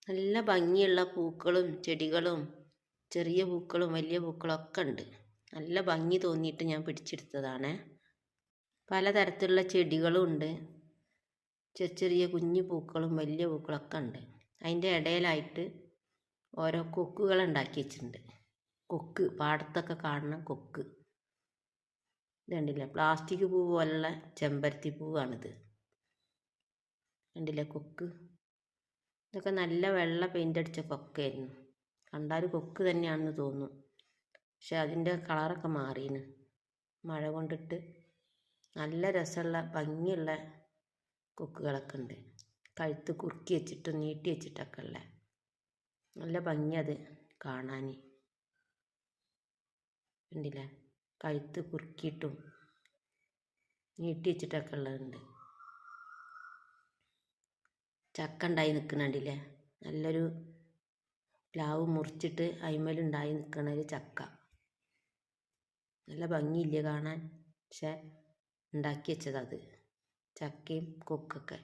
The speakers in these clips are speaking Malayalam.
നല്ല ഭംഗിയുള്ള പൂക്കളും ചെടികളും ചെറിയ പൂക്കളും വലിയ പൂക്കളും ഒക്കെ ഉണ്ട്. നല്ല ഭംഗി തോന്നിയിട്ട് ഞാൻ പിടിച്ചെടുത്തതാണ്. പലതരത്തിലുള്ള ചെടികളും ഉണ്ട്. ചെറിയ കുഞ്ഞു പൂക്കളും വലിയ പൂക്കളൊക്കെ ഉണ്ട്. അതിൻ്റെ ഇടയിലായിട്ട് ഓരോ കൊക്കുകൾ ഉണ്ടാക്കി വെച്ചിട്ടുണ്ട്. കൊക്ക്, പാടത്തൊക്കെ കാണുന്ന കൊക്ക്. ഇതുണ്ടില്ലേ, പ്ലാസ്റ്റിക് പൂ പോലുള്ള ചെമ്പരത്തി പൂവാണിത്. കണ്ടില്ലേ കൊക്ക്. ഇതൊക്കെ നല്ല വെള്ള പെയിൻ്റ് അടിച്ച കൊക്കായിരുന്നു. കണ്ടാൽ കൊക്ക് തന്നെയാണെന്ന് തോന്നും. പക്ഷെ അതിൻ്റെ കളറൊക്കെ മാറിയിന് മഴ കൊണ്ടിട്ട്. നല്ല രസമുള്ള ഭംഗിയുള്ള കൊക്കുകളൊക്കെ ഉണ്ട്. കഴുത്ത് കുറുക്കി വെച്ചിട്ടും നീട്ടി വെച്ചിട്ടൊക്കെ ഉള്ള നല്ല ഭംഗി അത് കാണാൻ. കണ്ടില്ലേ, കഴുത്ത് കുറുക്കിയിട്ടും നീട്ടി വെച്ചിട്ടൊക്കെ ഉള്ളതുണ്ട്. ചക്ക ഉണ്ടായി നിൽക്കുന്നുണ്ടില്ലേ, നല്ലൊരു പ്ലാവ് മുറിച്ചിട്ട് അയിമലുണ്ടായി നിൽക്കണ ഒരു ചക്ക. നല്ല ഭംഗിയില്ലേ കാണാൻ. പക്ഷെ ഉണ്ടാക്കി വെച്ചത് ചക്കയും കൊക്കൊക്കെ.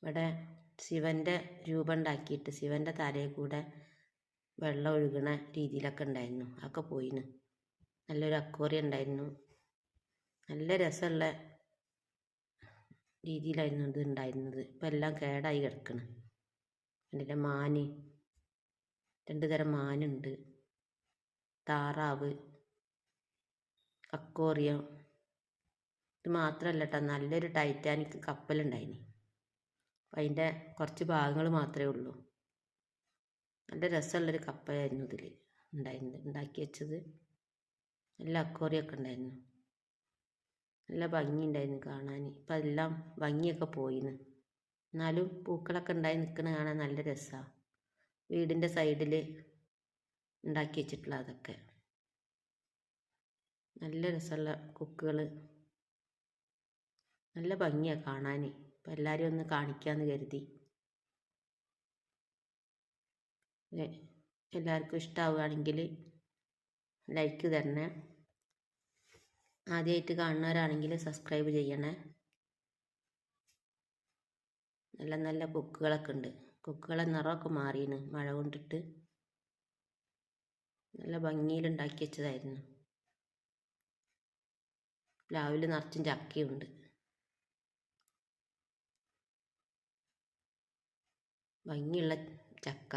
ഇവിടെ ശിവൻ്റെ രൂപം ഉണ്ടാക്കിയിട്ട് ശിവൻ്റെ തലയിൽ കൂടെ വെള്ളം ഒഴുകണ രീതിയിലൊക്കെ ഉണ്ടായിരുന്നു. അതൊക്കെ പോയിന്. നല്ലൊരു അക്വേറിയം ഉണ്ടായിരുന്നു. നല്ല രസമുള്ള രീതിയിലായിരുന്നു ഇത് ഉണ്ടായിരുന്നത്. ഇപ്പം എല്ലാം കേടായി കിടക്കണം. കണ്ടില്ലേ, മാന്, 2 തരം മാനുണ്ട്, താറാവ്, അക്വേറിയം. ഇത് മാത്രമല്ല കേട്ടോ, നല്ലൊരു ടൈറ്റാനിക് കപ്പലുണ്ടായിന്. അതിൻ്റെ കുറച്ച് ഭാഗങ്ങൾ മാത്രമേ ഉള്ളൂ. നല്ല രസമുള്ളൊരു കപ്പലായിരുന്നു ഇതിൽ ഉണ്ടായിരുന്നത്, ഉണ്ടാക്കി വെച്ചത്. നല്ല അക്വേറിയമൊക്കെ ഉണ്ടായിരുന്നു. നല്ല ഭംഗി ഉണ്ടായിരുന്നു കാണാൻ. ഇപ്പം എല്ലാം ഭംഗിയൊക്കെ പോയിന്. എന്നാലും പൂക്കളൊക്കെ ഉണ്ടായി നിൽക്കുന്ന കാണാൻ നല്ല രസമാണ്. വീടിൻ്റെ സൈഡിൽ ഉണ്ടാക്കി വെച്ചിട്ടുള്ള അതൊക്കെ നല്ല രസമുള്ള കൊക്കുകൾ. നല്ല ഭംഗിയാണ് കാണാൻ. അപ്പം എല്ലാവരും ഒന്ന് കാണിക്കാമെന്ന് കരുതി. എല്ലാവർക്കും ഇഷ്ടമാവുകയാണെങ്കിൽ ലൈക്ക് തരണേ. ആദ്യമായിട്ട് കാണുന്നവരാണെങ്കിൽ സബ്സ്ക്രൈബ് ചെയ്യണേ. നല്ല നല്ല കൊക്കുകളൊക്കെ ഉണ്ട്. കൊക്കുകളെ നിറമൊക്കെ മാറിയാണ് മഴ കൊണ്ടിട്ട്. നല്ല ഭംഗിയിൽ ഉണ്ടാക്കി വെച്ചതായിരുന്നു. പ്ലാവിൽ നിറച്ചും ചക്കയുണ്ട്. ഭംഗിയുള്ള ചക്ക.